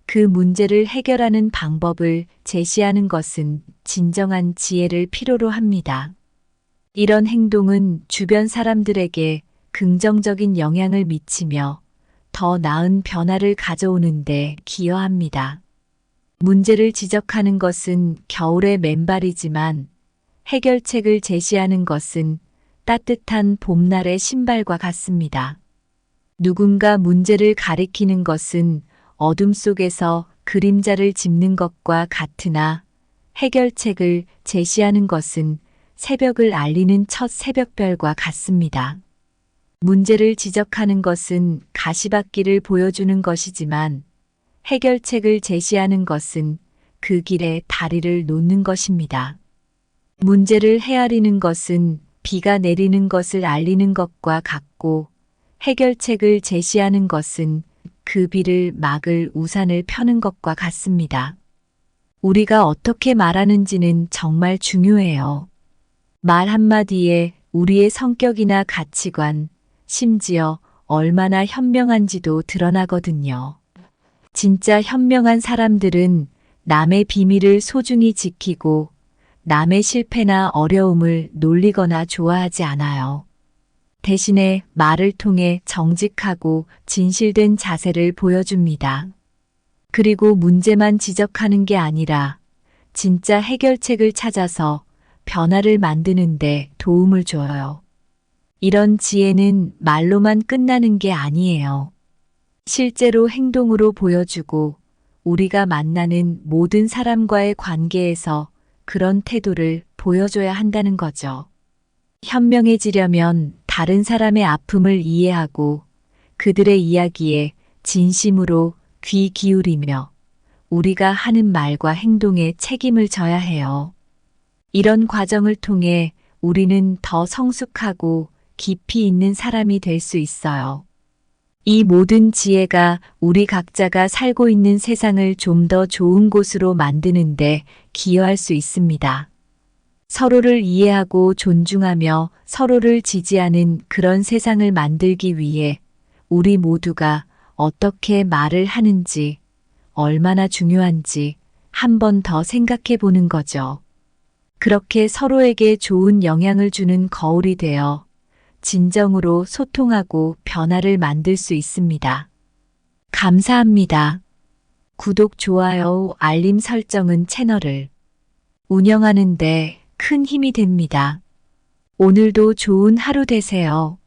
Speaker 1: 그 문제를 해결하는 방법을 제시하는 것은 진정한 지혜를 필요로 합니다. 이런 행동은 주변 사람들에게 긍정적인 영향을 미치며 더 나은 변화를 가져오는데 기여합니다. 문제를 지적하는 것은 겨울의 맨발이지만 해결책을 제시하는 것은 따뜻한 봄날의 신발과 같습니다. 누군가 문제를 가리키는 것은 어둠 속에서 그림자를 짚는 것과 같으나 해결책을 제시하는 것은 새벽을 알리는 첫 새벽별과 같습니다. 문제를 지적하는 것은 가시밭길을 보여주는 것이지만 해결책을 제시하는 것은 그 길에 다리를 놓는 것입니다. 문제를 헤아리는 것은 비가 내리는 것을 알리는 것과 같고 해결책을 제시하는 것은 그 비를 막을 우산을 펴는 것과 같습니다. 우리가 어떻게 말하는지는 정말 중요해요. 말 한마디에 우리의 성격이나 가치관, 심지어 얼마나 현명한지도 드러나거든요. 진짜 현명한 사람들은 남의 비밀을 소중히 지키고 남의 실패나 어려움을 놀리거나 좋아하지 않아요. 대신에 말을 통해 정직하고 진실된 자세를 보여줍니다. 그리고 문제만 지적하는 게 아니라 진짜 해결책을 찾아서 변화를 만드는데 도움을 줘요. 이런 지혜는 말로만 끝나는 게 아니에요. 실제로 행동으로 보여주고 우리가 만나는 모든 사람과의 관계에서 그런 태도를 보여줘야 한다는 거죠. 현명해지려면 다른 사람의 아픔을 이해하고 그들의 이야기에 진심으로 귀 기울이며 우리가 하는 말과 행동에 책임을 져야 해요. 이런 과정을 통해 우리는 더 성숙하고 깊이 있는 사람이 될 수 있어요. 이 모든 지혜가 우리 각자가 살고 있는 세상을 좀 더 좋은 곳으로 만드는데 기여할 수 있습니다. 서로를 이해하고 존중하며 서로를 지지하는 그런 세상을 만들기 위해 우리 모두가 어떻게 말을 하는지, 얼마나 중요한지 한 번 더 생각해 보는 거죠. 그렇게 서로에게 좋은 영향을 주는 거울이 되어 진정으로 소통하고 변화를 만들 수 있습니다. 감사합니다. 구독, 좋아요, 알림 설정은 채널을 운영하는 데 큰 힘이 됩니다. 오늘도 좋은 하루 되세요.